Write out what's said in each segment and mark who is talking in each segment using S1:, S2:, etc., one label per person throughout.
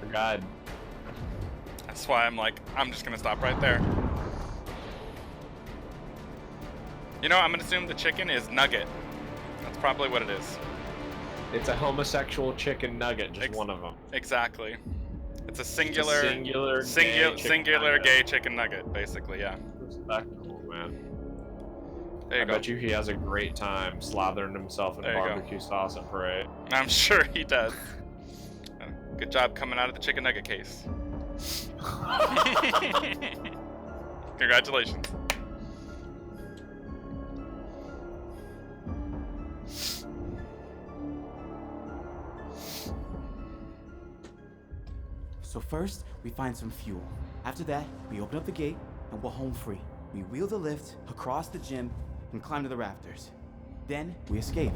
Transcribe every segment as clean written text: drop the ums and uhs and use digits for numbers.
S1: the guide.
S2: That's why I'm like, I'm just gonna stop right there. You know, I'm gonna assume the chicken is nugget. That's probably what it is.
S1: It's a homosexual chicken nugget, just one of them.
S2: Exactly. It's a singular,
S1: singular
S2: gay chicken nugget, basically, yeah.
S1: Respectable, man.
S2: There you
S1: I
S2: go.
S1: bet you he has a great time slathering himself in barbecue sauce at parade.
S2: I'm sure he does. Good job coming out of the chicken nugget case. Congratulations.
S3: So first, we find some fuel. After that, we open up the gate and we're home free. We wheel the lift across the gym and climb to the rafters. Then we escape.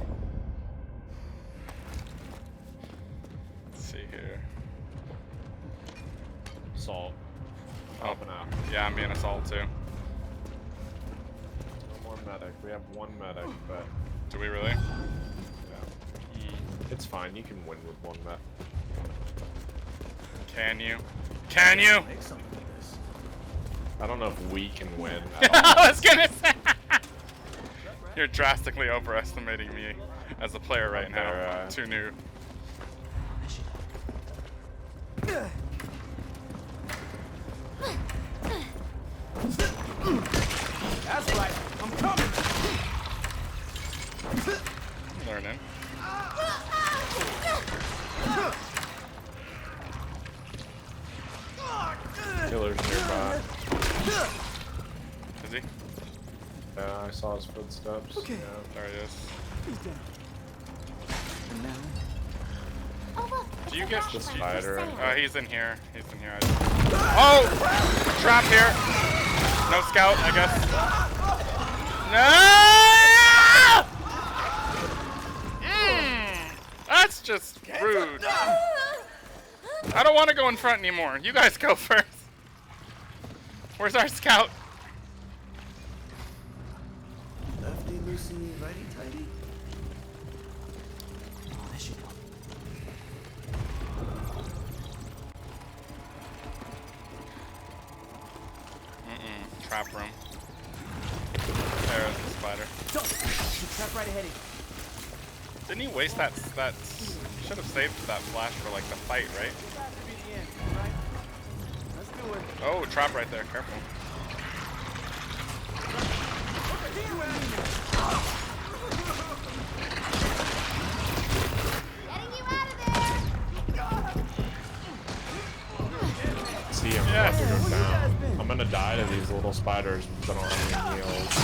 S2: Let's see here.
S1: Salt. Helping out.
S2: Yeah, I'm being assaulted too.
S1: No more medic. We have one medic, but...
S2: Do we really?
S1: Yeah. It's fine. You can win with one medic.
S2: Can you? Can you?
S1: I don't know if we can win
S2: at
S1: all.
S2: I was gonna say. You're drastically overestimating me as a player right now. Too new.
S3: That's right. I'm coming.
S2: Learning.
S1: Killer's nearby.
S2: Is he?
S1: Yeah, I saw his footsteps.
S3: Okay.
S1: Yeah.
S2: There he is.
S3: He's down. And now...
S4: Oh, look,
S2: Do you guess
S1: the spider?
S2: He's in here. He's in here. Oh! Trap here. No scout, I guess. No! That's just rude. I don't want to go in front anymore. You guys go first. Where's our scout?
S3: Lefty loosey, righty tighty. Oh, that should help.
S2: Trap room. There's the spider.
S3: Don't! Trap right ahead of you.
S2: Didn't he waste that? Should have saved that flash for like the fight, right?
S3: Let's do it.
S2: Oh, trap right there. Careful.
S4: Getting you out of there!
S1: See him about to go down. I'm gonna die to these little spiders that don't have any heals.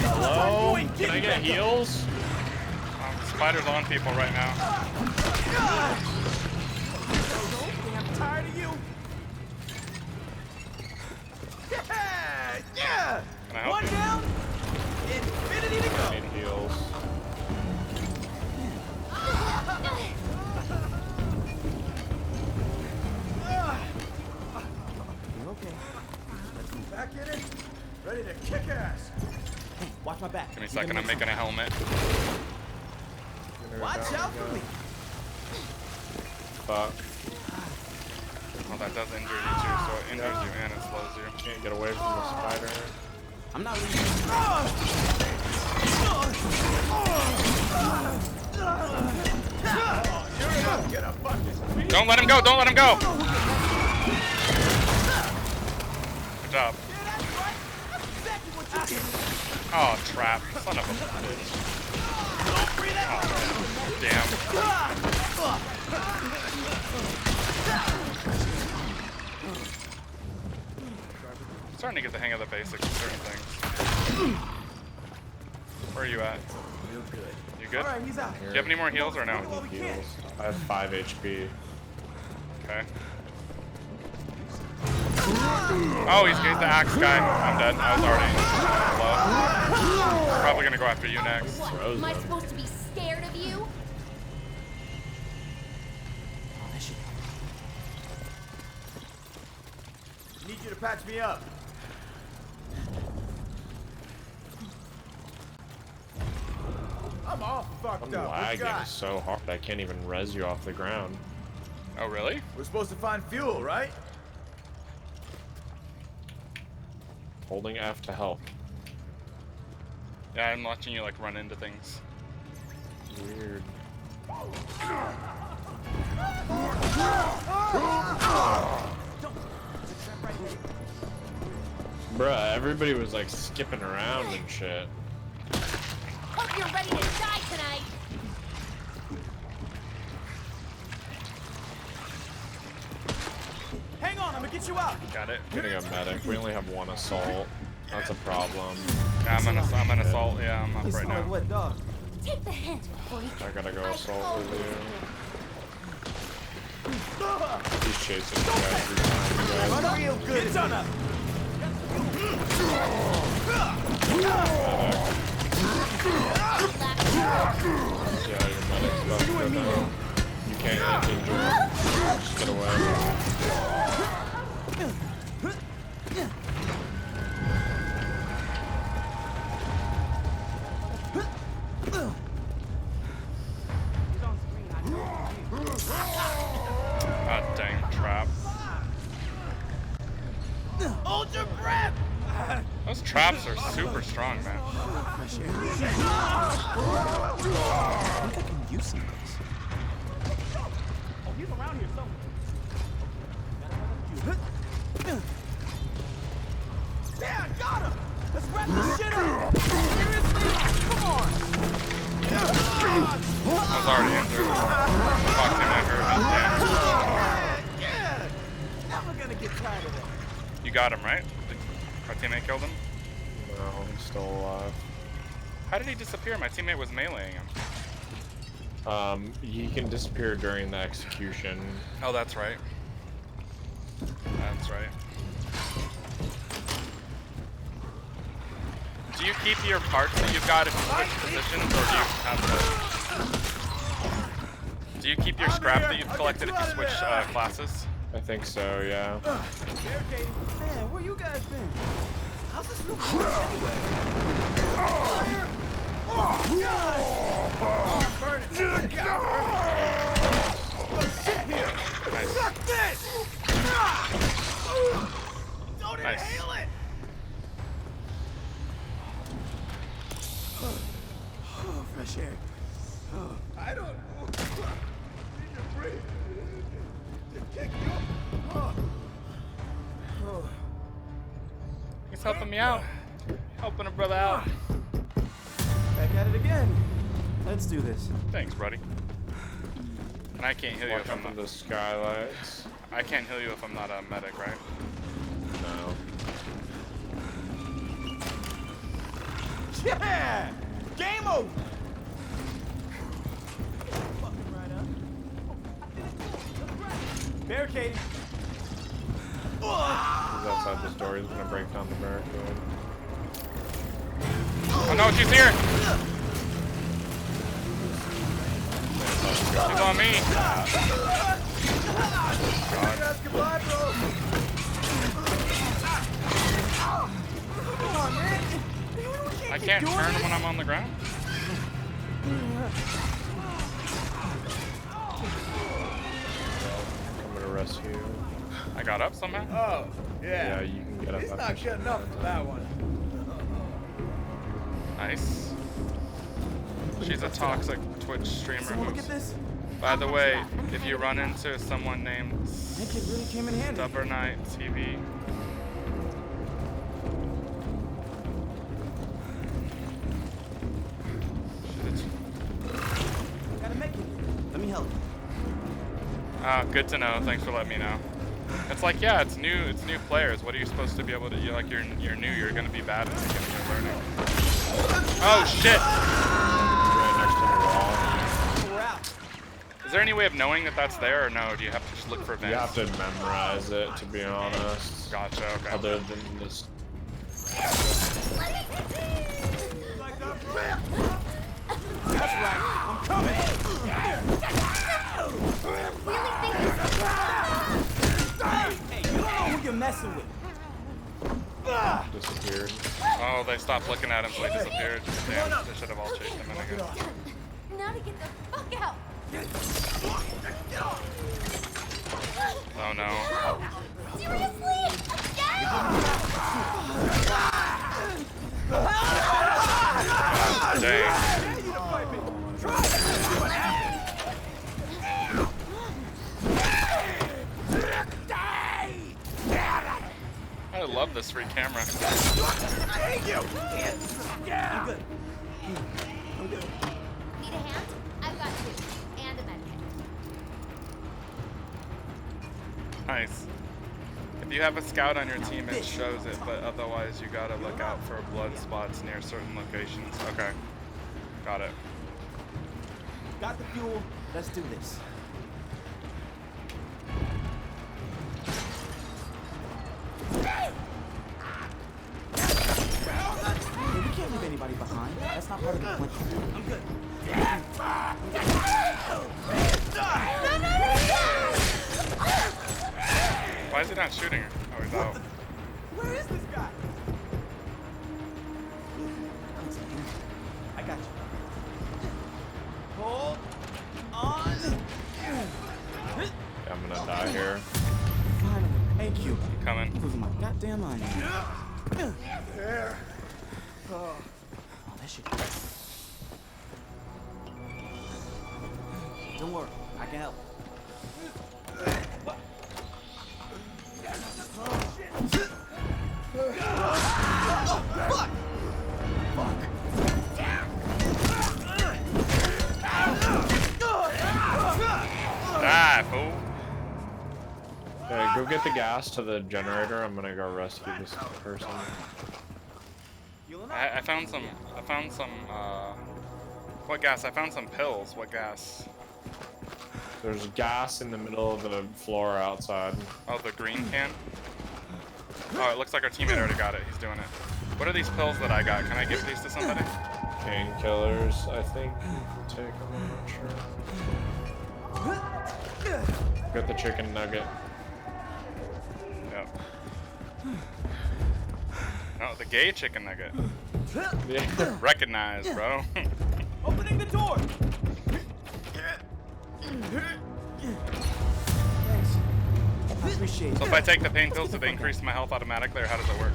S1: Hello? Can I get heals?
S2: Spiders on people right now.
S3: I'm tired of you. Yeah!
S2: Can I help
S3: One
S2: you?
S3: down. Infinity to
S1: I need heals.
S3: You're okay.
S5: Let's move back in it. Ready to kick ass.
S3: Hey, watch my back.
S2: Give me a second. I'm making a helmet.
S3: Watch out for me.
S1: Fuck.
S2: Oh, that does injure you too. So it injures you and it slows you.
S1: Can't get away from the spider.
S3: I'm not leaving.
S2: Don't let him go. Don't let him go. Good job. Oh, trap. Son of a bitch. Oh, damn. I'm starting to get the hang of the basics of certain things. Where are you at?
S5: Real good.
S2: You good?
S3: All right, he's out.
S2: Do you have any more heals or no?
S1: Heals. I have 5 HP.
S2: Okay. Oh, he's the axe guy. I'm dead. I was already low. Probably gonna go after you next.
S4: What? Am I supposed to be scared of you?
S3: Oh, that should help.
S5: Need you to patch me up. I'm off. fucked
S1: I'm
S5: up. What you
S1: lagging
S5: got?
S1: so hard I can't even res you off the ground.
S2: Oh, really?
S5: We're supposed to find fuel, right?
S1: Holding F to help.
S2: Yeah, I'm watching you like run into things.
S1: Weird. Bruh, everybody was like skipping around and shit.
S4: Hope you're ready to die tonight.
S3: Hang on, I'm gonna get you out.
S2: Got it.
S1: I'm getting a medic. We only have one assault. That's a problem.
S2: Yeah, I'm an assault. Yeah, I'm up right now.
S3: What, dog?
S4: Take the hint, freak.
S1: I gotta go assault
S4: Oh.
S1: with you. He's chasing you guys every time, you guys.
S3: Run real good. Get done up.
S1: Yeah, your medic's about to go down. You can't injure him. Just get away.
S2: God dang trap.
S3: Hold your breath.
S2: Those traps are super strong, man.
S3: Fresh air. I think I can use some of this. Oh, he's around here somewhere. Yeah, I got him. Let's wrap this shit up. Seriously? Come on.
S2: I was already injured. Fuck him, I hurt me.
S3: Yeah. Now we're gonna get tired of that.
S2: You got him, right? Our teammate killed him?
S1: No, he's still alive.
S2: How did he disappear? My teammate was meleeing him.
S1: He can disappear during the execution.
S2: Oh, that's right. That's right. Do you keep your parts that you've got if you switch positions, or do you have the... Do you keep your scrap that you've collected if you switch classes?
S1: I think so, yeah.
S3: Barricading. Man, where you guys been? How's this room going anyway?
S5: Burn it. Sit here.
S2: Nice.
S5: Fuck this. Don't
S2: Nice.
S5: inhale it.
S3: Oh, fresh air.
S5: I don't need to breathe. To kick you.
S2: He's helping me out. Helping a brother out.
S3: Back at it again. Let's do this.
S2: Thanks, buddy. And I can't heal you
S1: Walk
S2: if
S1: up
S2: I'm not...
S1: into the skylights.
S2: I can't heal you if I'm not a medic, right?
S1: No.
S3: Yeah! Game over! Fucking right up. Barricade.
S1: He's outside this door. He's gonna break down the barricade.
S2: Oh no, she's here! She's on me!
S5: That's goodbye, bro.
S3: Come on, man.
S2: I can't turn when I'm on the ground?
S1: I'm gonna rescue you.
S2: I got up somehow?
S5: Oh,
S1: Yeah, you can get up.
S5: He's
S1: after
S5: not
S1: she
S5: getting up
S1: runs
S5: for
S1: in.
S5: that one.
S2: Nice. She's a toxic Twitch streamer
S3: Someone look at
S2: who's...
S3: this.
S2: By the way, if you run into someone named
S3: I think it really came in handy.
S2: Stubbornite TV,
S3: Gotta make it. Let me help.
S2: good to know. Thanks for letting me know. It's like, yeah, it's new players. What are you supposed to be able to? You're new. You're gonna be bad at the beginning of learning. Oh shit!
S1: Right next to the wall.
S3: We're out.
S2: Is there any way of knowing that that's there, or no? Do you have to just look for
S1: You
S2: vents?
S1: have to memorize it, to be honest.
S2: Gotcha. Okay.
S1: Other than this.
S3: That's right. I'm coming. Hey, you don't know who you're messing with.
S1: Disappeared.
S2: Oh, they stopped looking at him, so he disappeared. Damn, they should have all chased him in again.
S4: Get the fuck out!
S2: Oh no.
S4: Seriously? Again?
S2: Dang. I love this free camera.
S5: I hate you!
S3: I'm good. I'm good.
S4: Need a hand? I've got two. And a medkit.
S2: Nice. If you have a scout on your team, it shows it, but otherwise you gotta look out for blood spots near certain locations. Okay. Got it.
S3: Got the fuel. Let's do this. Hey, we can't leave anybody behind. That's not part of the plan. I'm good.
S2: Why is he not shooting her? Oh, he's out.
S3: Where is this guy? I got you. Hold on.
S1: I'm gonna die here.
S3: Finally. Thank you.
S2: Coming.
S3: Losing my goddamn mind.
S5: There.
S3: Oh, that shit. Don't worry, I can help.
S2: Die, fool.
S1: Okay, go get the gas to the generator. I'm gonna go rescue this person.
S2: I found some, what gas? I found some pills. What gas?
S1: There's gas in the middle of the floor outside.
S2: Oh, the green can? Oh, it looks like our teammate already got it. He's doing it. What are these pills that I got? Can I give these to somebody?
S1: Painkillers, I think. Take them, I'm not sure. Got the chicken nugget.
S2: Yep. No, the gay chicken nugget.
S1: Yeah.
S2: Recognize, bro.
S3: Opening the door. Thanks. I appreciate
S2: So
S3: it.
S2: if I take the pain pills, do they increase my health automatically, or how does it work?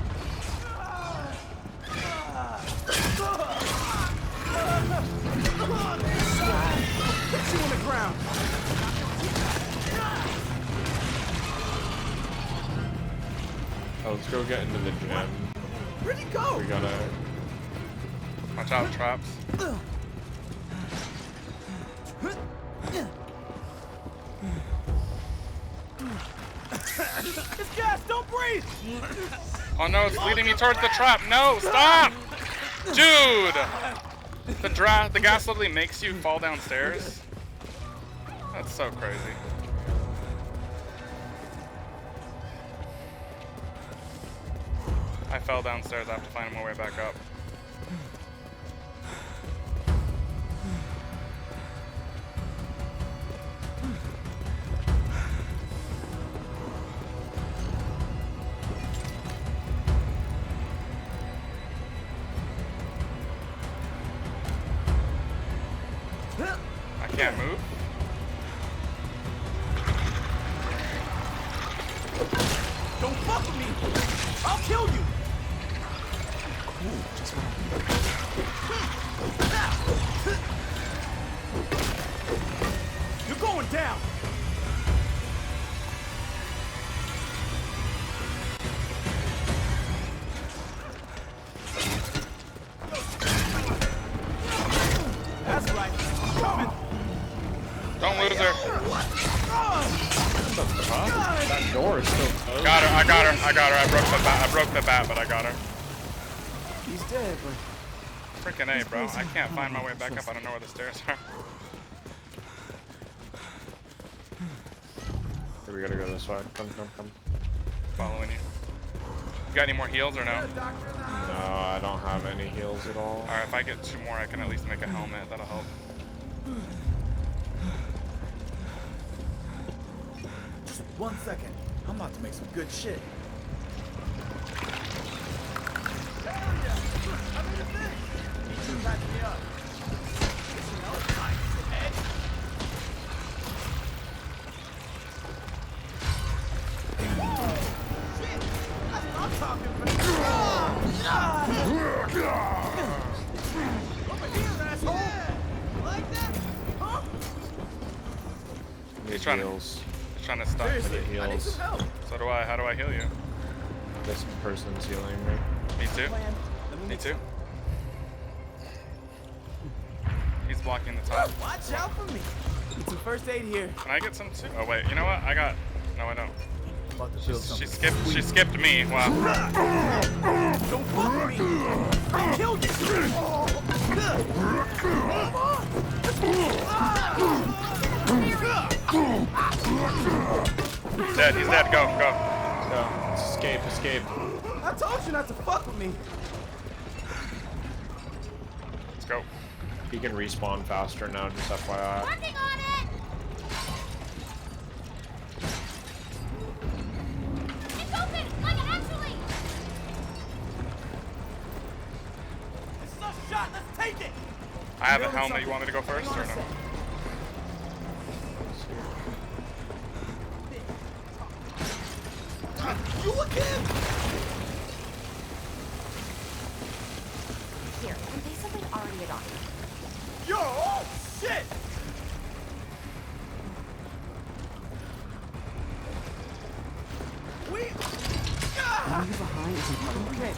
S3: Put you on the ground.
S1: Oh, let's go get into the gym.
S3: Where'd he go?
S1: We gotta.
S2: Watch out, traps.
S3: It's gas. Don't breathe.
S2: Oh no, it's leading me towards the trap. No, stop! Dude! The gas literally makes you fall downstairs. That's so crazy. I fell downstairs. I have to find my way back up. I can't move.
S3: Don't fuck with me. I'll kill you. Cool. Just what You're going down. That's right. I'm coming.
S2: Don't lose her.
S1: That door is still closed.
S2: Got her. I got her. I broke the bat, but I got her.
S3: He's dead, but
S2: Freaking A, bro. I can't find my way back up. I don't know where the stairs are.
S1: Here, we gotta go this way. Come.
S2: Following you. You got any more heals or no?
S1: No, I don't have any heals at all.
S2: Alright, if I get 2 more, I can at least make a helmet. That'll help.
S5: Just 1 second. I'm about to make some good shit.
S1: need
S2: trying to-
S1: heals.
S2: He's trying to stop.
S5: Seriously,
S1: It
S5: I need
S1: heals.
S5: some help.
S2: So do I. How do I heal you?
S1: This person's healing me.
S2: Me too.
S3: Plan. Let
S2: Me
S3: make
S2: too.
S3: some-
S2: He's blocking the top.
S3: Watch out for me. Need some first aid here.
S2: Can I get some too? Oh wait, you know what? I got. No, I don't.
S5: About to build
S2: She
S5: something.
S2: skipped. She skipped me. Wow.
S3: Don't fuck with me. I killed you.
S2: Dead. He's dead. Go. Go.
S1: Go. Escape, escape.
S3: I told you not to fuck with me.
S2: Let's go.
S1: He can respawn faster now, just FYI.
S4: Working on it! It's open! Like, actually!
S3: This is a shot. Let's take it.
S2: I have a helmet. You want me to go first or no?
S3: You again?
S4: Here, I'm basically already a doctor.
S3: Yo, oh shit. We. Are you behind? Okay.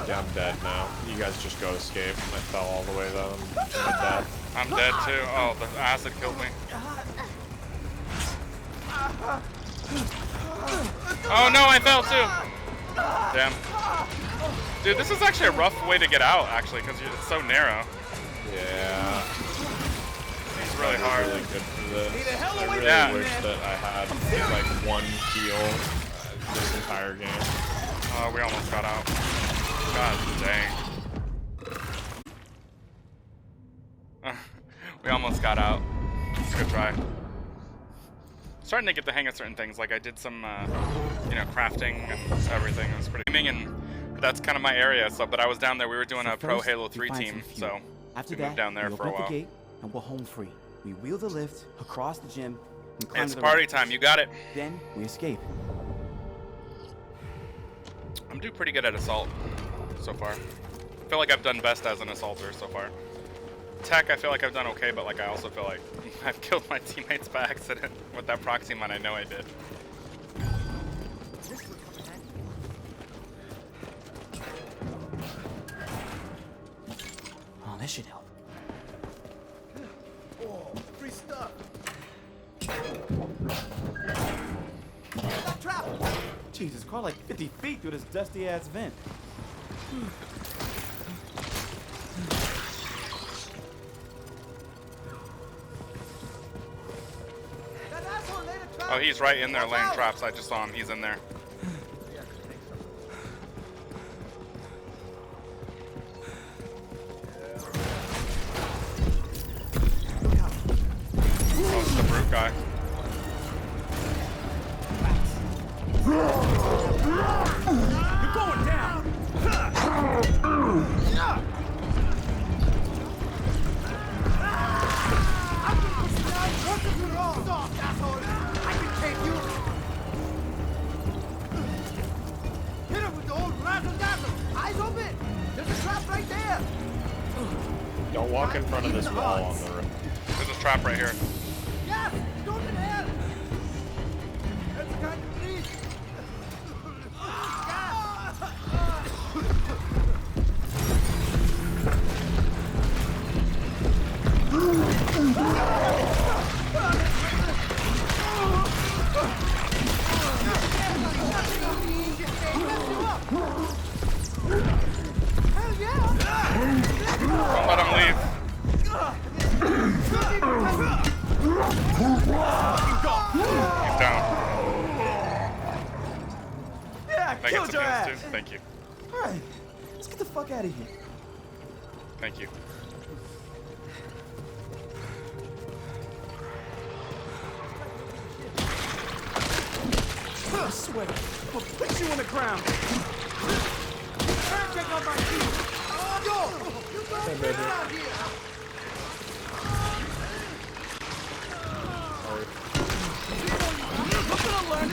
S1: Yeah, I'm dead now. You guys just go escape. I fell all the way though. I'm dead.
S2: I'm dead too. Oh, the acid killed me. Oh no, I fell too. Damn. Dude, this is actually a rough way to get out, actually, because it's so narrow.
S1: Yeah.
S2: It's really hard.
S1: Really good for this.
S3: Need a hell
S1: I
S3: away
S1: really
S2: from
S1: wish
S3: me,
S1: that I had like one heal this entire game.
S2: Oh, we almost got out. God dang. We almost got out. Good try. Starting to get the hang of certain things. Like I did some, you know, crafting and everything. It was pretty. And that's kind of my area. So, but I was down there. We were doing a pro
S3: First,
S2: Halo
S3: we
S2: 3
S3: find
S2: team.
S3: some
S2: So
S3: fuel. After
S2: we
S3: that,
S2: moved down there
S3: we
S2: for a
S3: open up
S2: while.
S3: the gate and we're home free. We wheel the lift across the gym and climb
S2: It's
S3: to the
S2: party
S3: rafters.
S2: time. You got it.
S3: Then we escape.
S2: I'm doing pretty good at assault so far. I feel like I've done best as an assaulter so far. Tech, I feel like I've done okay, but like I also feel like I've killed my teammates by accident with that proxy mine. I know I did.
S3: Oh, this should help.
S5: Oh, free stuff.
S3: Jesus, crawled like 50 feet through this dusty ass vent.
S5: That asshole laid a trap.
S2: Oh, he's right in there laying traps. I just saw him. He's in there. Oh, it's the brute guy.
S3: You're going down!
S5: Hit him with the old razzle dazzle. Eyes open. There's a trap right there.
S1: Don't walk in front of this wall on the roof.
S2: There's a trap right here.
S5: Yes, don't in hell. That's the kind of bleed.
S2: Don't let him leave. He's down.
S3: Yeah, I
S2: Can I get
S3: killed
S2: some
S3: your
S2: heals
S3: ass!
S2: too? Thank you.
S3: Alright, let's get the fuck out of here.
S2: Thank you.
S3: I swear, I'll put you on the ground.
S5: Check out my feet. Yo, you don't get out here.
S3: I'm gonna learn.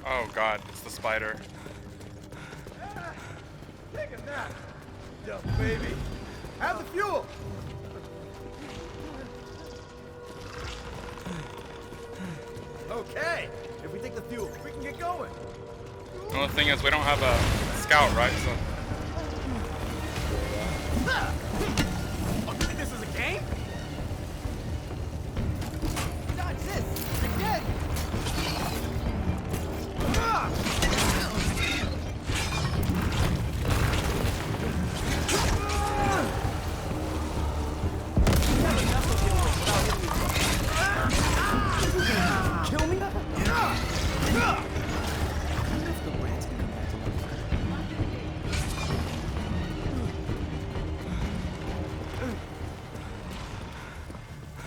S2: Oh god, it's the spider.
S5: Take a nap. Yo, baby. Have the fuel. Okay. If we take the fuel, we can get going.
S2: The only thing is we don't have a scout, right? So
S5: This is a game? Dodge this! Again!
S3: Kill me?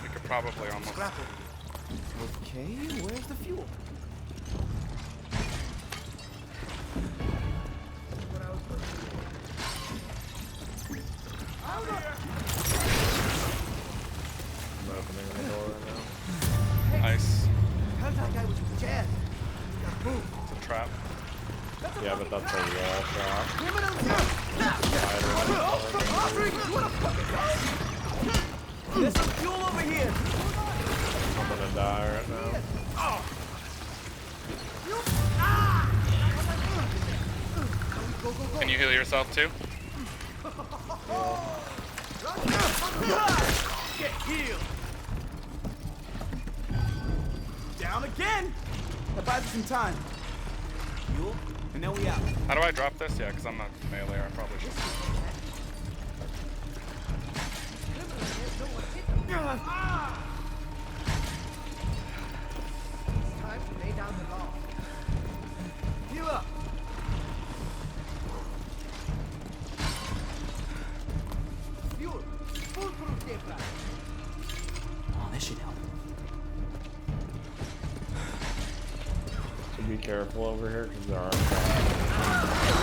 S2: we could probably almost.
S3: Okay, where's the fuel?
S1: I'm opening the door right now.
S2: Nice.
S5: That guy was jammed.
S2: It's a trap.
S1: Yeah, but that's a wall trap.
S5: There's some fuel over here.
S1: I'm gonna die right now.
S2: Can you heal yourself too?
S5: Get healed. Down again.
S3: That buys us some time. Fuel, and then we out.
S2: How do I drop this? Yeah, because I'm a melee. I probably should.
S5: Time to lay down the law. Heal up. Fuel. Foolproof tape line.
S3: Oh, this should help.
S1: So be careful over here because there are traps.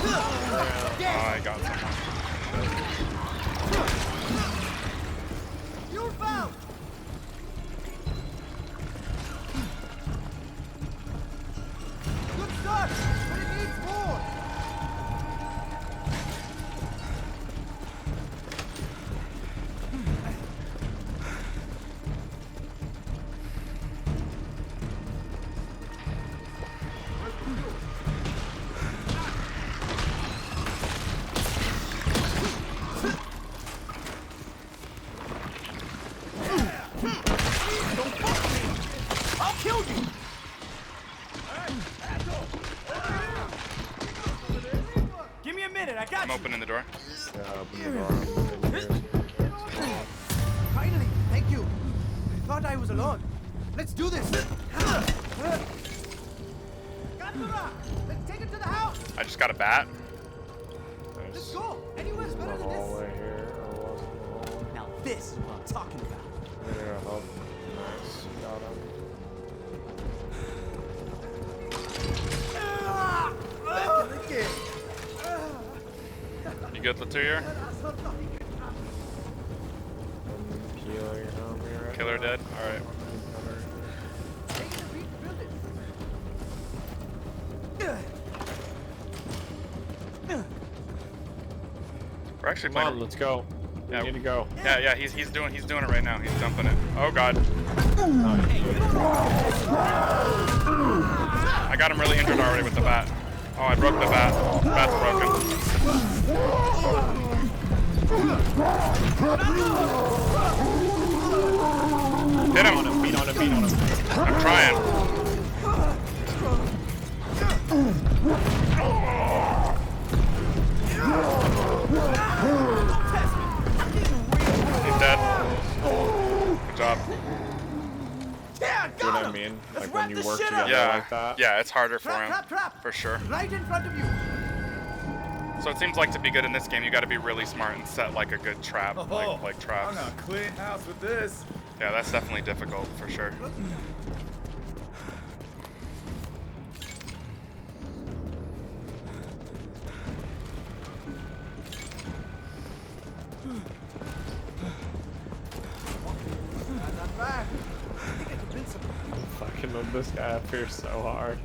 S2: Oh, I got someone.
S5: Fuel found. Good start, but it needs more. I'll kill you. Give me a minute, I got
S2: I'm
S5: you.
S2: opening the door.
S1: Yeah, open the door. I'm in here.
S5: Finally, thank you. I thought I was alone. Let's do this. Gatora, let's take it to the house.
S2: I just got a bat.
S5: Let's
S1: There's
S5: go. Anywhere's
S1: the
S5: better than this.
S1: hallway here. Or was it the hallway?
S3: Now this is what I'm talking about.
S1: Here, oh, nice. Got him.
S5: Back in the game.
S2: You good, Latour?
S1: Kilo, you're on me right
S2: Killer
S1: now.
S2: dead? Alright. We're actually
S1: Come on,
S2: playing.
S1: let's go.
S2: Yeah.
S1: We need to go.
S2: Yeah, he's doing it right now. He's dumping it. Oh god. I got him really injured already with the bat. Oh, I broke the bat. The bat's broken. Hit him.
S1: Beat on him.
S2: I'm trying. He's dead. Good job.
S5: Yeah,
S1: See what
S5: got
S1: I
S5: him.
S1: mean?
S5: Let's
S1: Like
S5: wrap
S1: when you
S5: this
S1: work
S5: shit
S1: together
S5: up.
S2: Yeah,
S1: like that.
S2: yeah, it's harder for him,
S5: Trap.
S2: for sure.
S5: Right in front of you.
S2: So it seems like to be good in this game, you got to be really smart and set like a good trap,
S5: Oh,
S2: like traps.
S5: I'm gonna clean house with this.
S2: Yeah, that's definitely difficult for sure.
S5: Not bad.
S1: fucking with this guy up here so hard.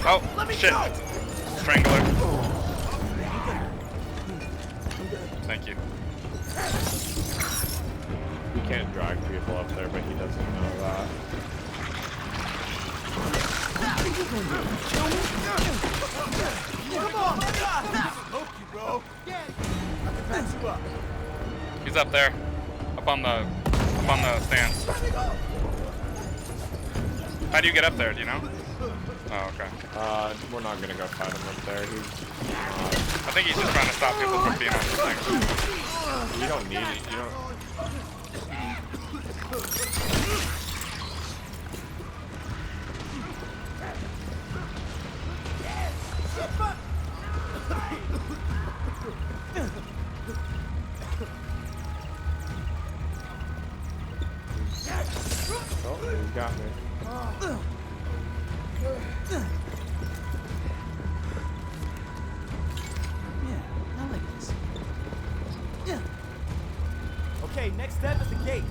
S2: Oh, shit. Strangler. Thank you.
S1: You can't drag people up there, but he doesn't know that.
S2: He's up there. Up on the stands. How do you get up there, do you know? Oh, okay.
S1: We're not gonna go fight him up there.
S2: I think he's just trying to stop people from being on the thing.
S1: You don't need it. You don't. Oh, he got me.
S3: Yeah, I like this. Yeah. Okay, next step is the gate.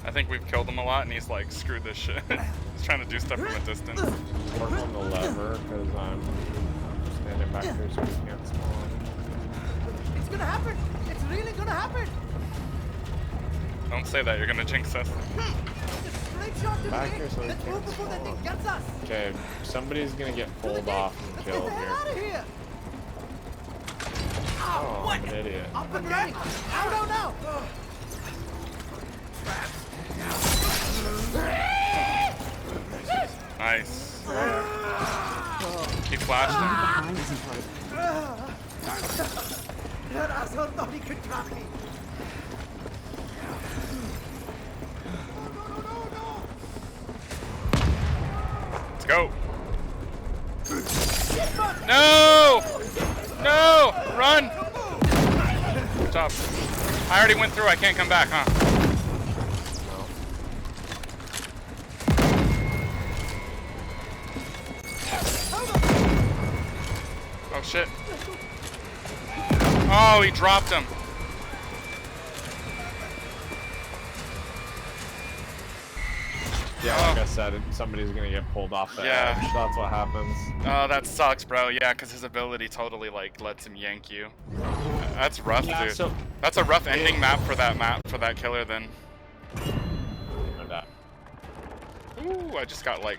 S2: I think we've killed him a lot, and he's like, screw this shit. He's trying to do stuff from a distance.
S1: Work on the lever, because I'm standing back here so we can't spawn.
S5: It's gonna happen. It's really gonna happen.
S2: Don't say that, you're gonna jinx us.
S5: Straight shot to the
S1: Back
S5: gate.
S1: here so we
S5: Let's
S1: can't
S5: move before that thing
S1: spawn.
S5: gets us.
S1: Okay, somebody's gonna get pulled off and
S5: Let's get
S1: killed
S5: the hell out
S1: here.
S5: of here.
S1: Oh, I'm an idiot.
S5: Up and running. Out, out, out.
S2: Nice. He flashed him.
S3: Mine isn't part of
S5: That asshole thought he could trap me.
S2: Let's go. No! No! Run! Good job. I already went through, I can't come back, huh? Oh shit. Oh, he dropped him.
S1: Yeah, like I said, somebody's gonna get pulled off the
S2: Yeah.
S1: edge. That's what happens.
S2: Oh, that sucks, bro. Yeah, because his ability totally, like, lets him yank you. That's rough,
S1: Yeah,
S2: dude.
S1: so-
S2: That's a rough ending map, for that killer, then.
S1: Or that.
S2: Ooh, I just got, like,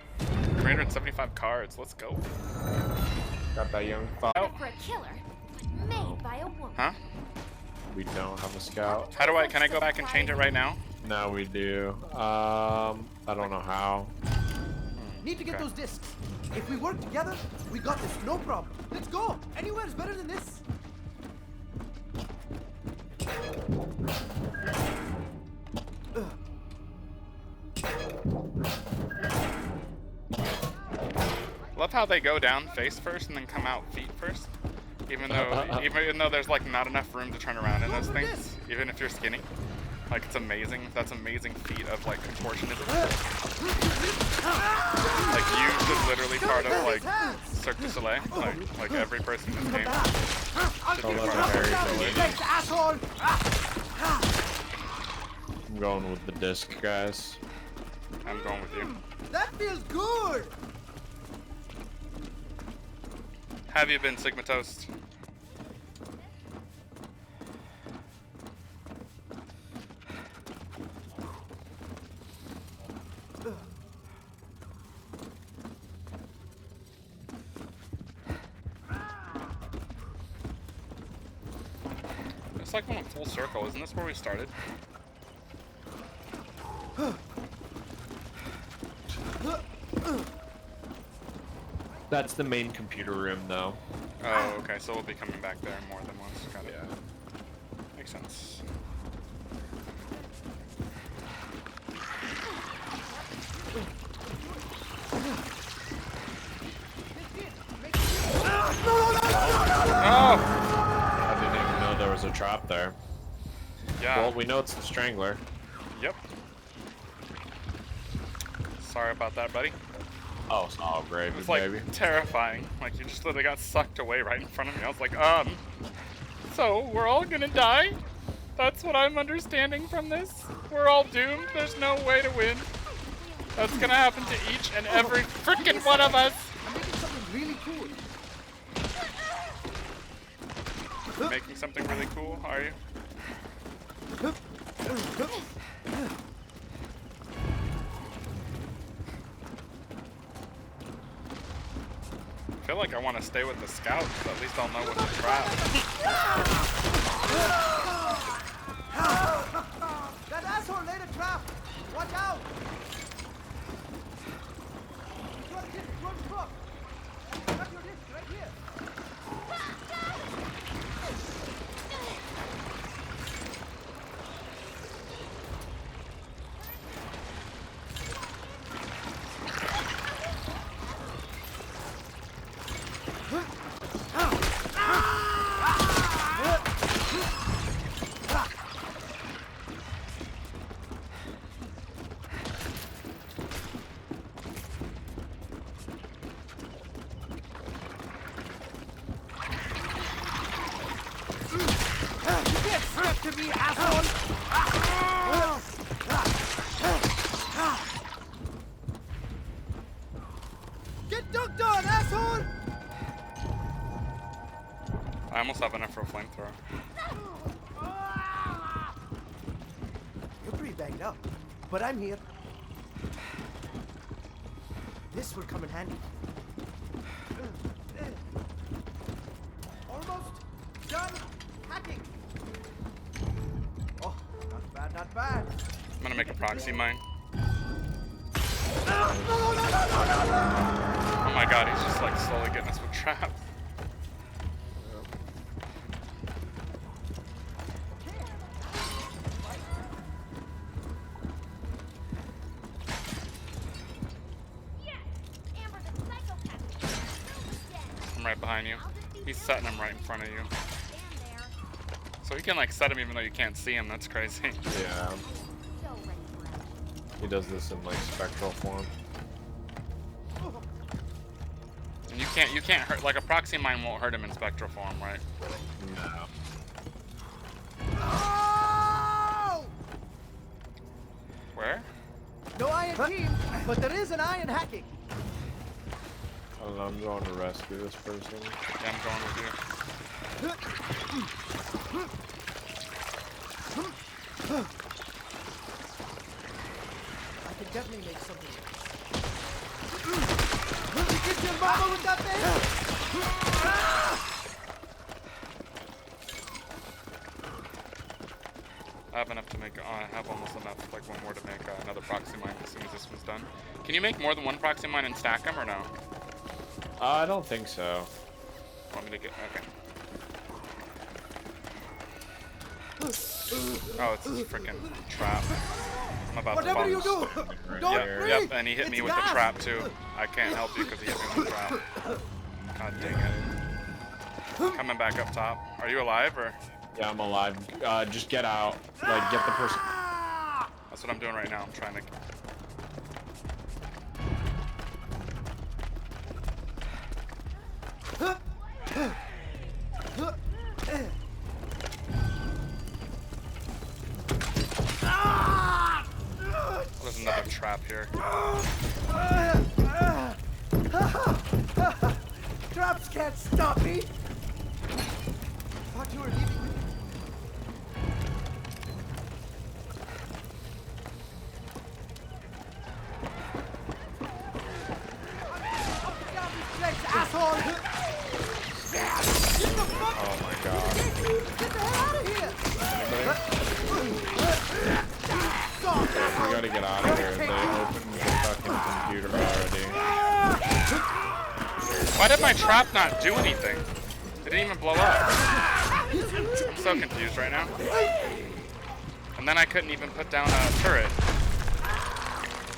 S2: 375 cards. Let's go.
S1: Got that young thought.
S4: For a killer, made by a woman.
S2: Huh?
S1: We don't have a scout.
S2: How do I, can I go back and change it right now?
S1: No, we do. I don't know how.
S5: Need to get
S2: Okay.
S5: those discs. If we work together, we got this. No problem. Let's go. Anywhere is better than this.
S2: Love how they go down face first and then come out feet first. Even though there's like not enough room to turn around in those things, even if you're skinny. Like it's amazing. That's amazing feat of like contortionism. Like you is literally part of like Cirque du Soleil. Like every person in this game. should be a part of Cirque du Soleil.
S5: Thanks, asshole.
S1: I'm going with the disc, guys.
S2: I'm going with you.
S5: That feels good.
S2: Have you been Sigma Toast? It's like going full circle. Isn't this where we started?
S1: That's the main computer room, though.
S2: Oh, okay. So we'll be coming back there more than once. Got it. Makes sense. No!
S1: I didn't even know there was a trap there.
S2: Yeah.
S1: Well, we know it's the Strangler.
S2: Yep. Sorry about that, buddy.
S1: Oh, it's all gravy,
S2: It's like
S1: baby.
S2: terrifying. Like you just literally got sucked away right in front of me. I was like, so we're all gonna die? That's what I'm understanding from this? We're all doomed? There's no way to win. That's gonna happen to each and every freaking one of us.
S5: I'm making something really cool.
S2: Making something really cool, are you? I feel like I want to stay with the scouts, so at least I'll know what to trap.
S5: That asshole laid a trap. Watch out. Run, truck. Got your disc right here. To me, asshole! Get dunked on, asshole!
S2: I almost have enough for a flamethrower.
S5: You're pretty banged up, but I'm here. This will come in handy. Almost done hacking. Oh, not bad, not bad.
S2: I'm gonna make a proxy mine. Oh my god, he's just like slowly getting us with traps. I'm right behind you. He's setting him right in front of you. So you can like set him even though you can't see him. That's crazy.
S1: Yeah. He does this in like spectral form.
S2: And you can't hurt, like a proxy mine won't hurt him in spectral form, right?
S1: No.
S5: Oh!
S2: Where?
S5: No iron team, but there is an iron hacking.
S1: I don't know, I'm going to rescue this person.
S2: Yeah, I'm going with you.
S5: I can definitely make something. You get your mama with that thing?
S2: I have enough to make. I have almost enough, like one more to make another proxy mine as soon as this one's done. Can you make more than one proxy mine and stack them, or no?
S1: I don't think so.
S2: Want me to get? Okay. Oh, it's this freaking trap. I'm about
S5: Whatever
S2: to
S5: you do, don't
S2: Yep,
S5: breathe.
S2: yep, and he hit me
S5: It's
S2: with the
S5: gas.
S2: trap too. I can't help you because he hit me with the trap. God dang it. Coming back up top. Are you alive or?
S1: Yeah, I'm alive. Just get out. Like, get the person.
S2: That's what I'm doing right now. I'm trying to. There's another trap here.
S5: Traps can't stop me. Thought you were leaving me. Asshole!
S1: Oh my god.
S5: Get the hell out of here!
S1: We gotta get out of here. They opened the fucking computer already.
S2: Why did my trap not do anything? It didn't even blow up. I'm so confused right now. And then I couldn't even put down a turret.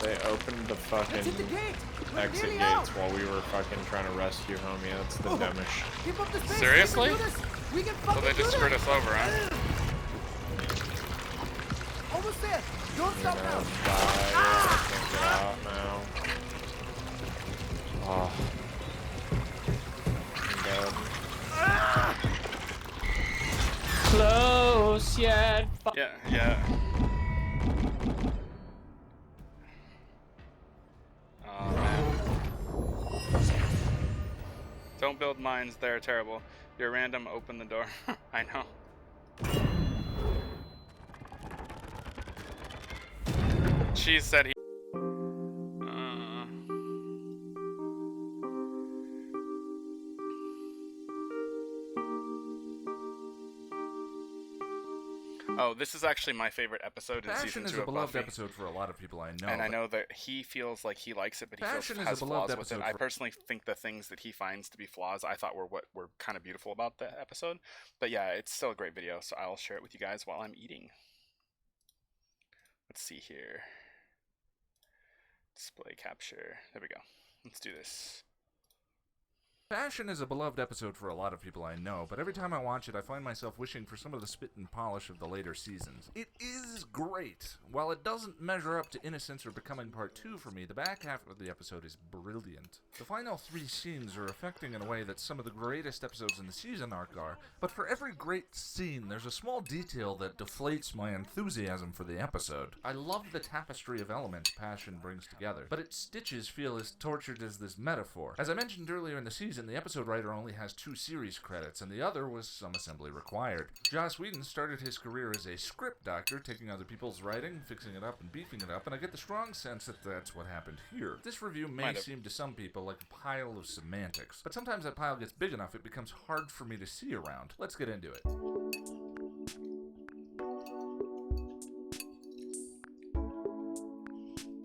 S1: They opened the fucking
S5: Hit the gate! We're
S1: exit
S5: nearly
S1: gates
S5: out.
S1: while we were fucking trying to rescue homie. That's the dumbest.
S5: Keep up the pace.
S2: Seriously?
S5: We can do this. We can
S2: So
S5: fucking
S2: they just
S5: do
S2: screwed
S5: this.
S2: us over, huh?
S5: Almost there. Don't stop now.
S1: Die. I can't get out now. Oh. I'm dead. Close yet.
S2: Yeah. Oh man. Don't build mines, they're terrible. You're random, open the door. I know. She said he... Oh, this is actually my favorite episode in season 2 of Buffy.
S6: Passion is a beloved episode for a lot of people I know.
S2: And I know that he feels like he likes it, but he feels has flaws with it. I personally think the things that he finds to be flaws, I thought were kind of beautiful about the episode. But yeah, it's still a great video, so I'll share it with you guys while I'm eating. Let's see here. Display capture. There we go. Let's do this.
S6: Passion is a beloved episode for a lot of people I know, but every time I watch it, I find myself wishing for some of the spit and polish of the later seasons. It is great. While it doesn't measure up to Innocence or Becoming Part 2 for me, the back half of the episode is brilliant. The final 3 scenes are affecting in a way that some of the greatest episodes in the season arc are, but for every great scene, there's a small detail that deflates my enthusiasm for the episode. I love the tapestry of elements Passion brings together, but its stitches feel as tortured as this metaphor. As I mentioned earlier in the season, the episode writer only has 2 series credits, and the other was some assembly required. Joss Whedon started his career as a script doctor, taking other people's writing, fixing it up, and beefing it up, and I get the strong sense that that's what happened here. This review may seem to some people like a pile of semantics, but sometimes that pile gets big enough it becomes hard for me to see around. Let's get into it.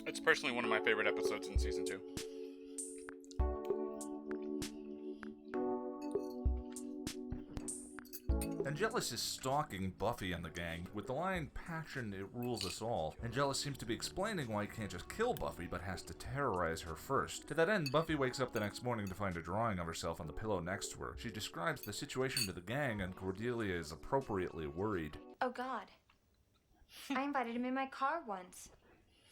S2: It's personally one of my favorite episodes in season 2.
S6: Angelus is stalking Buffy and the gang. With the line, "Passion, it rules us all," Angelus seems to be explaining why he can't just kill Buffy, but has to terrorize her first. To that end, Buffy wakes up the next morning to find a drawing of herself on the pillow next to her. She describes the situation to the gang, and Cordelia is appropriately worried.
S7: Oh God. I invited him in my car once.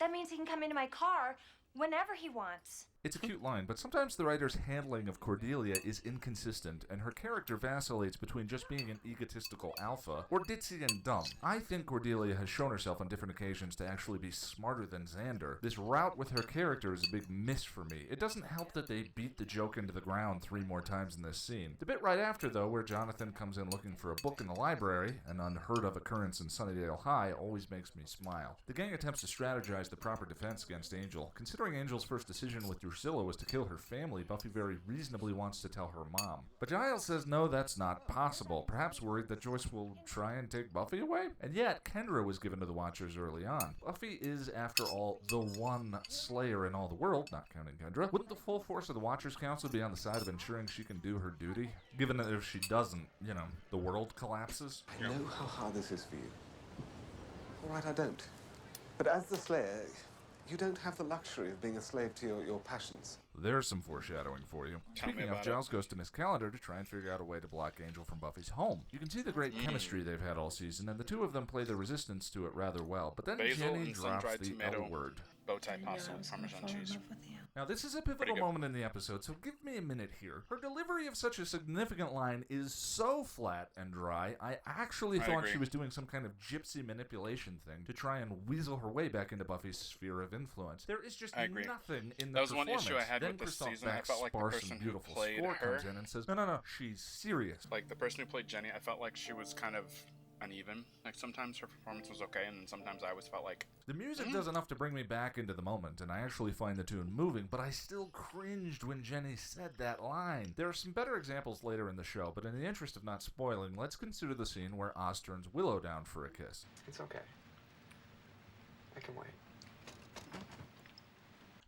S7: That means he can come into my car whenever he wants.
S6: It's a cute line, but sometimes the writer's handling of Cordelia is inconsistent, and her character vacillates between just being an egotistical alpha or ditzy and dumb. I think Cordelia has shown herself on different occasions to actually be smarter than Xander. This route with her character is a big miss for me. It doesn't help that they beat the joke into the ground 3 more times in this scene. The bit right after, though, where Jonathan comes in looking for a book in the library, an unheard of occurrence in Sunnydale High, always makes me smile. The gang attempts to strategize the proper defense against Angel. Considering Angel's first decision with Drusilla was to kill her family, Buffy very reasonably wants to tell her mom. But Giles says no, that's not possible, perhaps worried that Joyce will try and take Buffy away? And yet, Kendra was given to the Watchers early on. Buffy is, after all, the one Slayer in all the world, not counting Kendra. Wouldn't the full force of the Watchers Council be on the side of ensuring she can do her duty? Given that if she doesn't, the world collapses?
S8: I know how hard this is for you. All right, I don't. But as the Slayer, you don't have the luxury of being a slave to your passions.
S6: There's some foreshadowing for you. Speaking of, Giles goes to Miss Calendar to try and figure out a way to block Angel from Buffy's home. You can see the great chemistry they've had all season, and the two of them play the resistance to it rather well. But then
S2: Basil
S6: Jenny
S2: and
S6: drops
S2: sun-dried
S6: the
S2: tomato.
S6: L word.
S2: Bow tie pasta with Parmesan cheese.
S6: Now, this is a pivotal moment in the episode, so give me a minute here. Her delivery of such a significant line is so flat and dry, I actually thought she was doing some kind of gypsy manipulation thing to try and weasel her way back into Buffy's sphere of influence. There is just nothing in the performance.
S2: That was one issue I had
S6: Then
S2: with this
S6: Christoph
S2: season. I
S6: Beck's
S2: felt like the
S6: sparse
S2: person
S6: and
S2: who
S6: beautiful
S2: played
S6: score
S2: her...
S6: comes in and says, no, she's serious.
S2: Like, the person who played Jenny, I felt like she was kind of uneven. Like, sometimes her performance was okay, and then sometimes I always felt like...
S6: The music does enough to bring me back into the moment, and I actually find the tune moving, but I still cringed when Jenny said that line. There are some better examples later in the show, but in the interest of not spoiling, let's consider the scene where Oz turns Willow down for a kiss.
S8: It's okay. I can wait.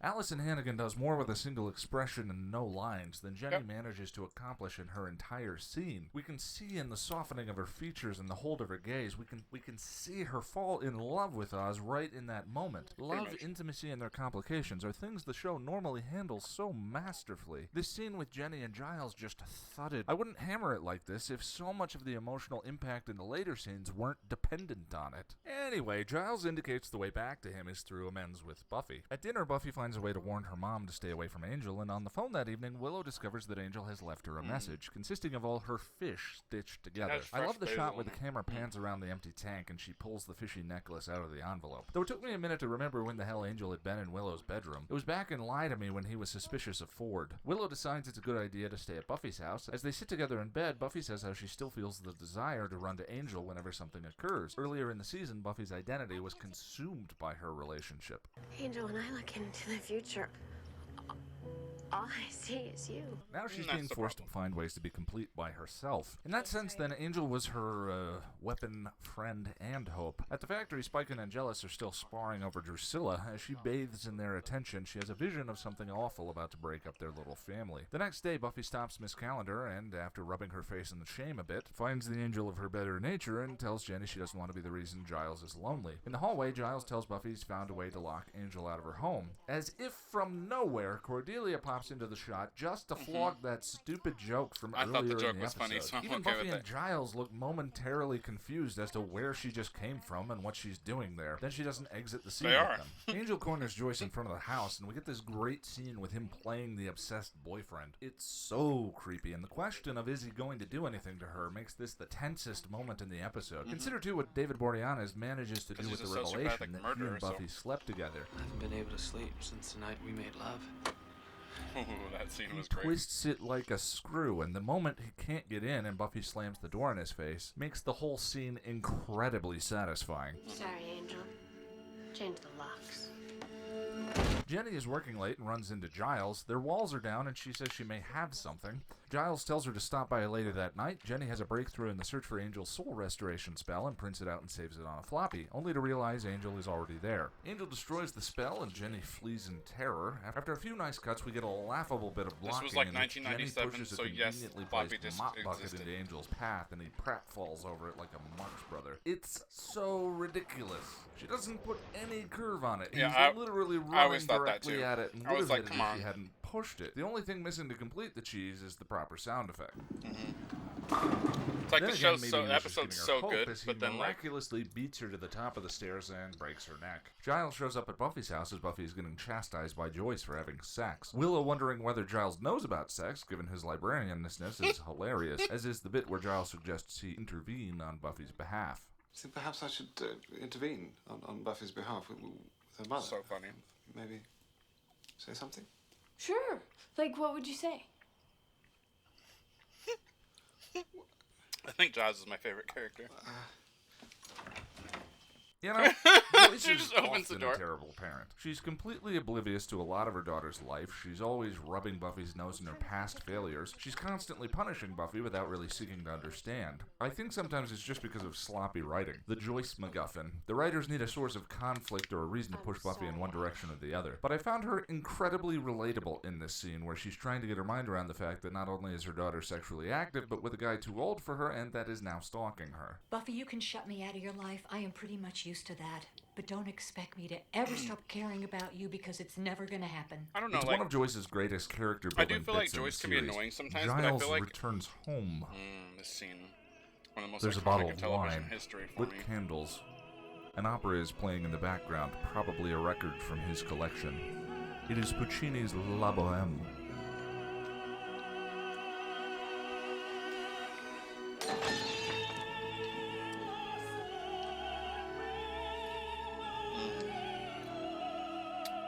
S6: Allison Hannigan does more with a single expression and no lines than Jenny manages to accomplish in her entire scene. We can see in the softening of her features and the hold of her gaze, we can see her fall in love with Oz right in that moment. Love, intimacy, and their complications are things the show normally handles so masterfully. This scene with Jenny and Giles just thudded. I wouldn't hammer it like this if so much of the emotional impact in the later scenes weren't dependent on it. Anyway, Giles indicates the way back to him is through amends with Buffy. At dinner, Buffy finds finds a way to warn her mom to stay away from Angel, and on the phone that evening, Willow discovers that Angel has left her a message, consisting of all her fish stitched together. I love the shot where the camera pans around the empty tank and she pulls the fishy necklace out of the envelope. Though it took me a minute to remember when the hell Angel had been in Willow's bedroom. It was back in Lie to Me when he was suspicious of Ford. Willow decides it's a good idea to stay at Buffy's house. As they sit together in bed, Buffy says how she still feels the desire to run to Angel whenever something occurs. Earlier in the season, Buffy's identity was consumed by her relationship.
S9: Angel, when I look into the future, all I see is you.
S6: Now she's being forced to find ways to be complete by herself. In that sense, then, Angel was her weapon, friend, and hope. At the factory, Spike and Angelus are still sparring over Drusilla. As she bathes in their attention, she has a vision of something awful about to break up their little family. The next day, Buffy stops Miss Calendar and, after rubbing her face in the shame a bit, finds the angel of her better nature and tells Jenny she doesn't want to be the reason Giles is lonely. In the hallway, Giles tells Buffy he's found a way to lock Angel out of her home. As if from nowhere, Cordelia pops into the shot just to flog that stupid joke from earlier
S2: thought the joke
S6: in the
S2: was
S6: episode.
S2: funny, so I'm
S6: Even
S2: okay
S6: Buffy
S2: with
S6: and Giles look momentarily confused as to where she just came from and what she's doing there. Then she doesn't exit the scene
S2: They
S6: with
S2: are.
S6: them. Angel corners Joyce in front of the house, and we get this great scene with him playing the obsessed boyfriend. It's so creepy, and the question of is he going to do anything to her makes this the tensest moment in the episode. Consider, too, what David Boreanaz manages to do with the
S2: he's a
S6: revelation
S2: sociopathic
S6: that he
S2: murderer,
S6: and Buffy slept together.
S10: I haven't been able to sleep since the night we made love.
S2: Ooh, that scene was
S6: He
S2: great.
S6: twists it like a screw, and the moment he can't get in and Buffy slams the door in his face, makes the whole scene incredibly satisfying.
S9: Sorry, Angel. Change the locks.
S6: Jenny is working late and runs into Giles. Their walls are down and she says she may have something. Giles tells her to stop by later that night. Jenny has a breakthrough in the search for Angel's soul restoration spell and prints it out and saves it on a floppy, only to realize Angel is already there. Angel destroys the spell and Jenny flees in terror. After a few nice cuts, we get a laughable bit of blocking.
S2: This was like
S6: in which Jenny
S2: 1997,
S6: pushes a
S2: so yes,
S6: conveniently
S2: floppy
S6: placed
S2: disk
S6: mop bucket
S2: existed.
S6: into Angel's path and he Pratt falls over it like a Marx brother. It's so ridiculous. She doesn't put any curve on it.
S2: Yeah,
S6: He's literally
S2: I always
S6: running
S2: thought that
S6: directly
S2: too.
S6: at it and
S2: I
S6: would
S2: was
S6: have
S2: like,
S6: hit it
S2: come
S6: if
S2: on.
S6: she hadn't pushed it. The only thing missing to complete the cheese is the proper sound effect.
S2: It's like
S6: Then
S2: the
S6: again,
S2: show's
S6: maybe
S2: so,
S6: he was just
S2: episode's
S6: giving her
S2: so
S6: hope
S2: good,
S6: as he
S2: but then like
S6: miraculously beats her to the top of the stairs and breaks her neck. Giles shows up at Buffy's house as Buffy is getting chastised by Joyce for having sex. Willow, wondering whether Giles knows about sex, given his librarianness, is hilarious, as is the bit where Giles suggests he intervene on Buffy's behalf.
S8: So perhaps I should intervene on Buffy's behalf with her mother.
S2: so funny.
S8: Maybe say something?
S7: Sure. Like, what would you say?
S2: I think Giles is my favorite character.
S6: You know, Joyce
S2: She
S6: is
S2: just opens the
S6: often
S2: door.
S6: a terrible parent. She's completely oblivious to a lot of her daughter's life. She's always rubbing Buffy's nose in her past failures. She's constantly punishing Buffy without really seeking to understand. I think sometimes it's just because of sloppy writing. The Joyce MacGuffin. The writers need a source of conflict or a reason to push Buffy in one direction or the other. But I found her incredibly relatable in this scene where she's trying to get her mind around the fact that not only is her daughter sexually active, but with a guy too old for her and that is now stalking her.
S11: Buffy, you can shut me out of your life. I am pretty much used to that. But don't expect me to ever stop caring about you because it's never going to happen.
S2: I don't know,
S6: It's
S2: like
S6: one of Joyce's greatest character
S2: I
S6: building
S2: do feel like
S6: bits in the
S2: Joyce can be
S6: series.
S2: annoying sometimes,
S6: Giles
S2: but I feel like
S6: returns home.
S2: this scene, one of the most
S6: There's a
S2: iconic
S6: bottle
S2: in
S6: of
S2: television
S6: wine,
S2: history for
S6: lit
S2: me.
S6: candles. An opera is playing in the background, probably a record from his collection. It is Puccini's La Boheme.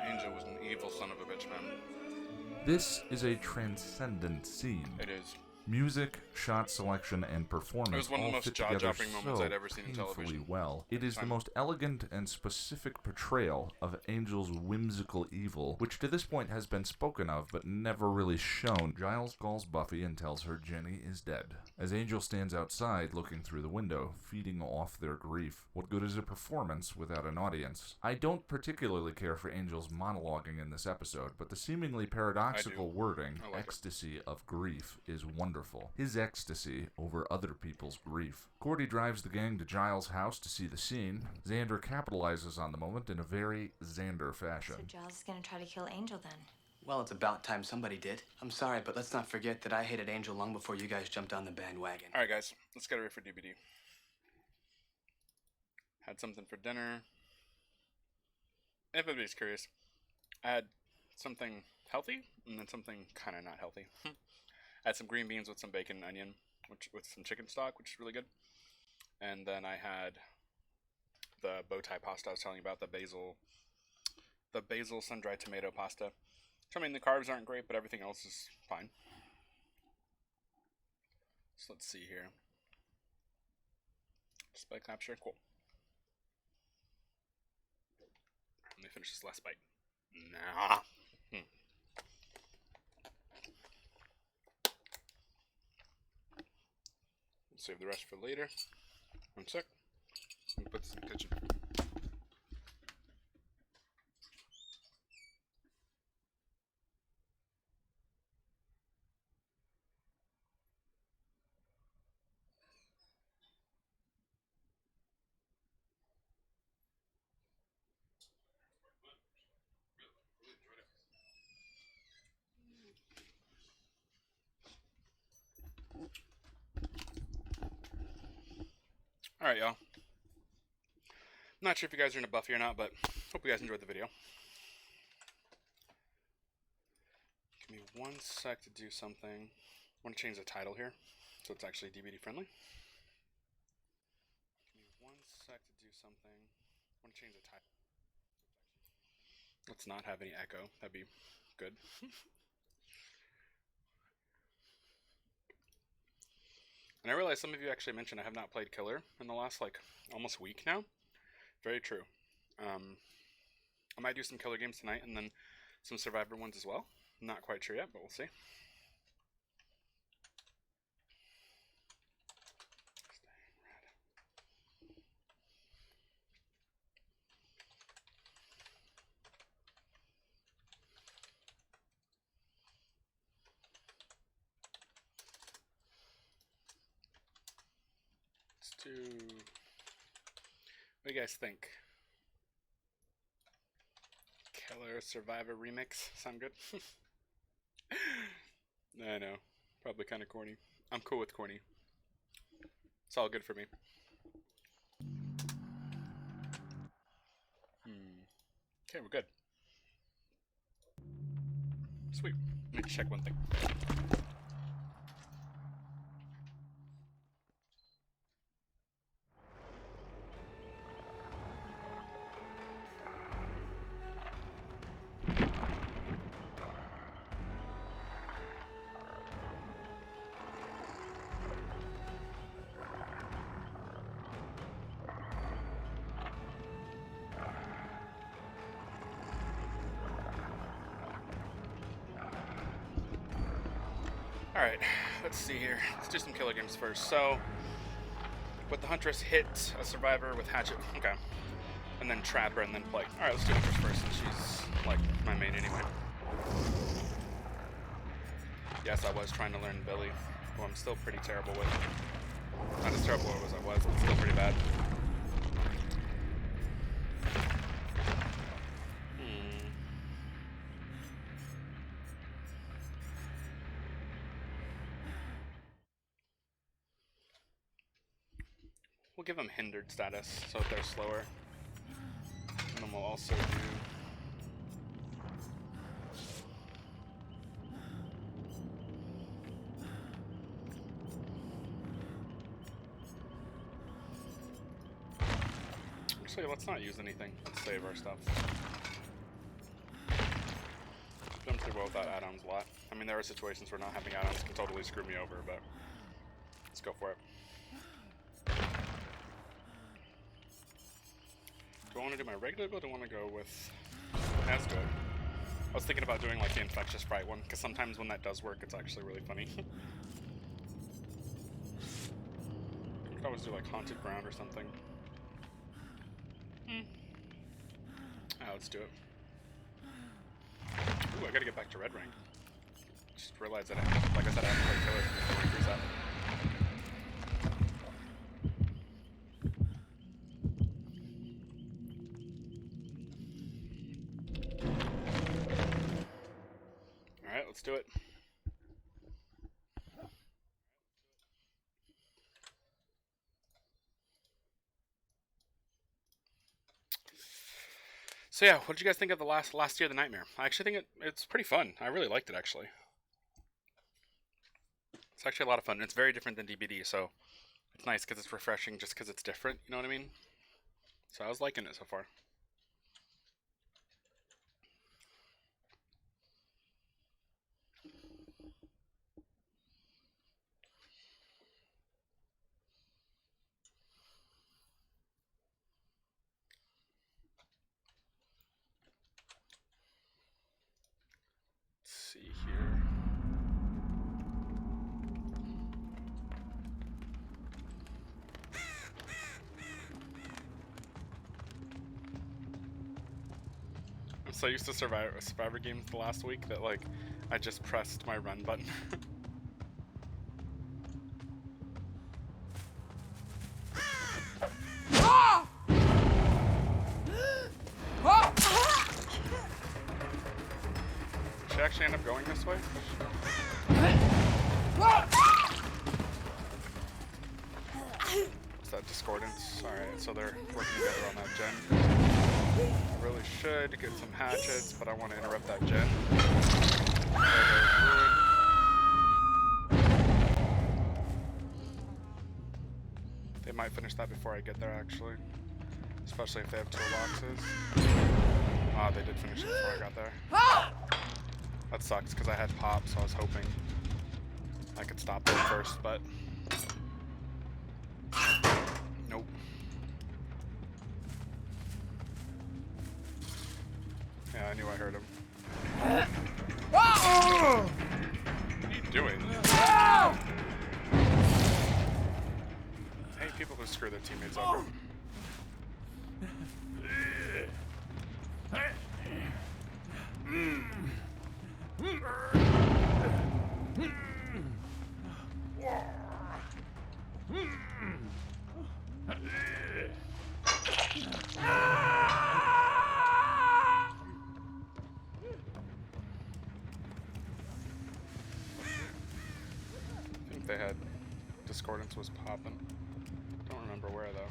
S2: Angel was an evil son of a bitch, man.
S6: This is a transcendent scene.
S2: It is.
S6: Music, shot selection, and performance
S2: It was one of the
S6: all
S2: most
S6: fit together
S2: jaw-dropping moments
S6: so
S2: I'd ever seen in
S6: painfully
S2: television.
S6: well. It is the most elegant and specific portrayal of Angel's whimsical evil, which to this point has been spoken of but never really shown. Giles calls Buffy and tells her Jenny is dead, as Angel stands outside looking through the window, feeding off their grief. What good is a performance without an audience? I don't particularly care for Angel's monologuing in this episode, but the seemingly paradoxical wording,
S2: I like it.
S6: ecstasy of grief, is wonderful. His ecstasy over other people's grief. Cordy drives the gang to Giles' house to see the scene. Xander capitalizes on the moment in a very Xander fashion.
S7: So Giles is gonna try to kill Angel then.
S10: Well, it's about time somebody did. I'm sorry, but let's not forget that I hated Angel long before you guys jumped on the bandwagon.
S2: Alright, guys, let's get ready for DVD. Had something for dinner. If anybody's curious, I had something healthy and then something kind of not healthy. I had some green beans with some bacon and onion, with some chicken stock, which is really good. And then I had the bow tie pasta I was telling you about, the basil sun-dried tomato pasta. I mean, the carbs aren't great, but everything else is fine. So let's see here. Display capture, cool. Let me finish this last bite. Nah. Save the rest for later. One sec. Let me put this in the kitchen. Alright, y'all. I'm not sure if you guys are in a Buffy or not, but hope you guys enjoyed the video. Give me one sec to do something. I want to change the title here, so it's actually DVD friendly. Give me one sec to do something. I want to change the title. Let's not have any echo. That'd be good. And I realize some of you actually mentioned I have not played Killer in the last, like, almost week now. Very true. I might do some Killer games tonight and then some Survivor ones as well. Not quite sure yet, but we'll see. Let's do... What do you guys think? Killer Survivor remix? Sound good? I know. Probably kind of corny. I'm cool with corny. It's all good for me. Okay, we're good. Sweet. Let me check one thing. Alright, let's see here. Let's do some Killer games first. So, with the Huntress, hit a Survivor with Hatchet. Okay. And then trap her and then play. Alright, let's do Huntress first since she's, like, my main anyway. Yes, I was trying to learn Billy, who I'm still pretty terrible with. Not as terrible as I was, but still pretty bad. We'll give them hindered status, so if they're slower. And then we'll also do... Actually, let's not use anything. Let's save our stuff. Done pretty well without add-ons a lot. I mean, there are situations where not having add-ons can totally screw me over, but let's go for it. Do I want to do my regular build or do I want to go with... That's good. I was thinking about doing like the Infectious Sprite one, because sometimes when that does work, it's actually really funny. We could always do like Haunted Ground or something. Let's do it. Ooh, I gotta get back to red rank. Just realized that, like I said, I haven't played Killer before I freeze up. Alright, let's do it. So yeah, what did you guys think of the last year of the Nightmare? I actually think it's pretty fun. I really liked it actually. It's actually a lot of fun. It's very different than DBD, so it's nice because it's refreshing just because it's different. You know what I mean? So I was liking it so far. Let's see here. I'm so used to Survivor games the last week that like I just pressed my run button. Should I actually end up going this way? Is that discordance? Alright, so they're working together on that gen. I really should get some hatchets, but I want to interrupt that gen. They might finish that before I get there, actually. Especially if they have toolboxes. Ah, they did finish it before I got there. That sucks, because I had pop, so I was hoping I could stop them first, but... Nope. Yeah, I knew I heard him. What are you doing? I hate people who screw their teammates over. I think they had discordance was popping. Don't remember where though.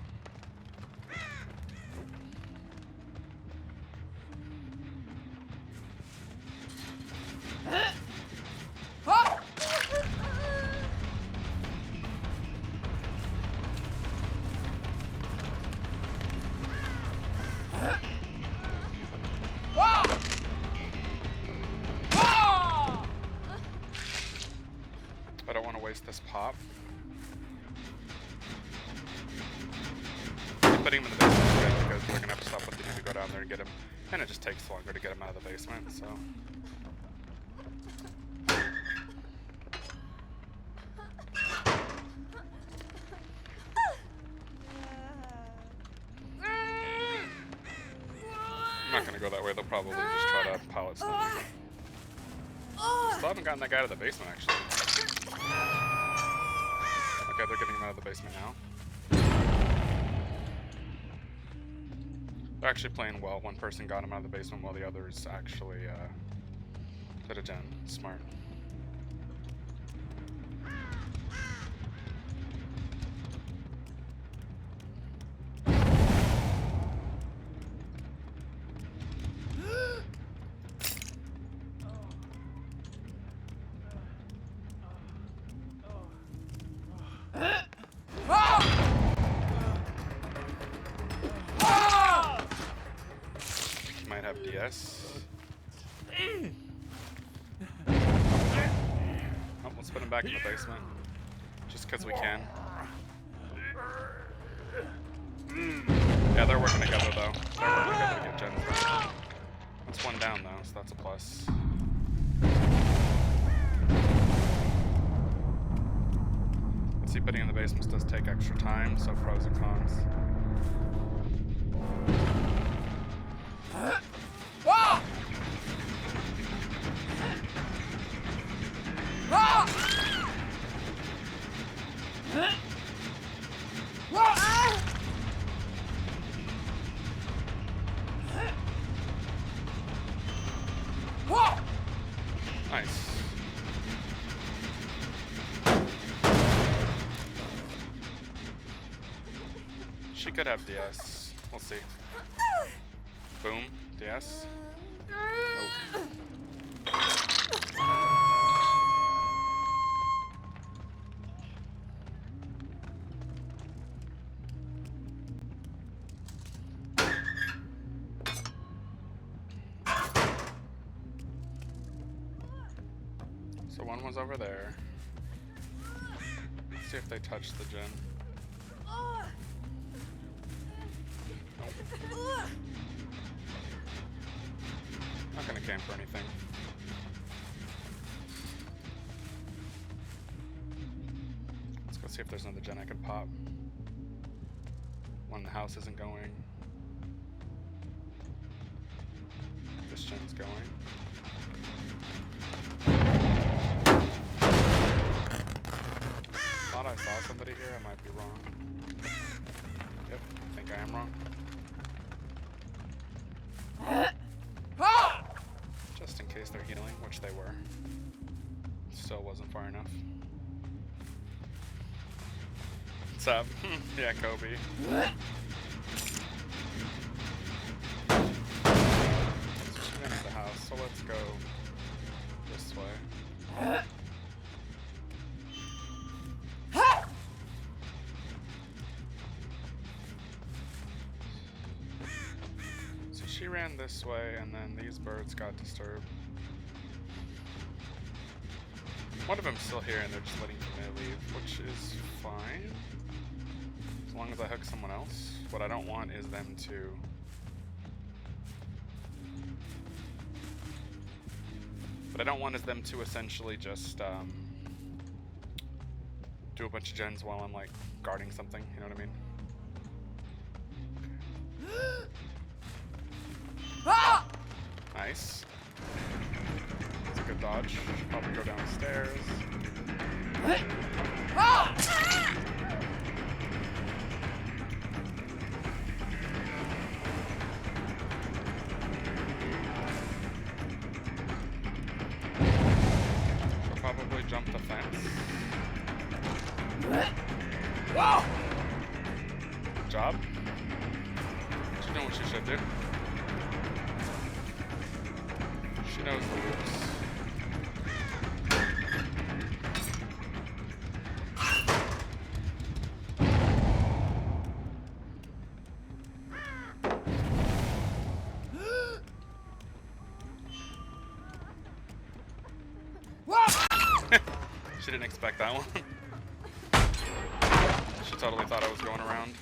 S2: I don't want to waste this pop. Putting him in the basement is good because we're gonna have to stop what they do to go down there and get him. And it just takes longer to get him out of the basement, so. I'm not gonna go that way, they'll probably just try to pilot stuff. Still haven't gotten that guy out of the basement, actually. Okay, they're getting him out of the basement now. They're actually playing well. One person got him out of the basement while the others actually did a gen. Smart. Might have DS. Oh, let's put him back in the basement. Just because we can. Yeah, they're working together though. They're working together to get gens done. That's one down though, so that's a plus. Let's see, putting in the basements does take extra time, so pros and cons. Nice. She could have DS. We'll see. Boom. Yes? So one was over there. Let's see if they touch the gym. Nope. Not gonna camp for anything. Let's go see if there's another gen I could pop. When the house isn't going. This gen's going. Thought I saw somebody here, I might be wrong. Yep, I think I am wrong. Just in case they're healing, which they were. Still wasn't far enough. What's up? Yeah, Kobe. She's in the house, so let's go this way. So she ran this way, and then these birds got disturbed. One of them's still here, and they're just letting me leave, which is fine. As long as I hook someone else. What I don't want is them to... What I don't want is them to essentially just do a bunch of gens while I'm like guarding something, you know what I mean? Nice. That's a good dodge. Should probably go downstairs. Should probably jump the fence. Good job. She's doing what she should do. She knows the loops. She didn't expect that one. She totally thought I was going around.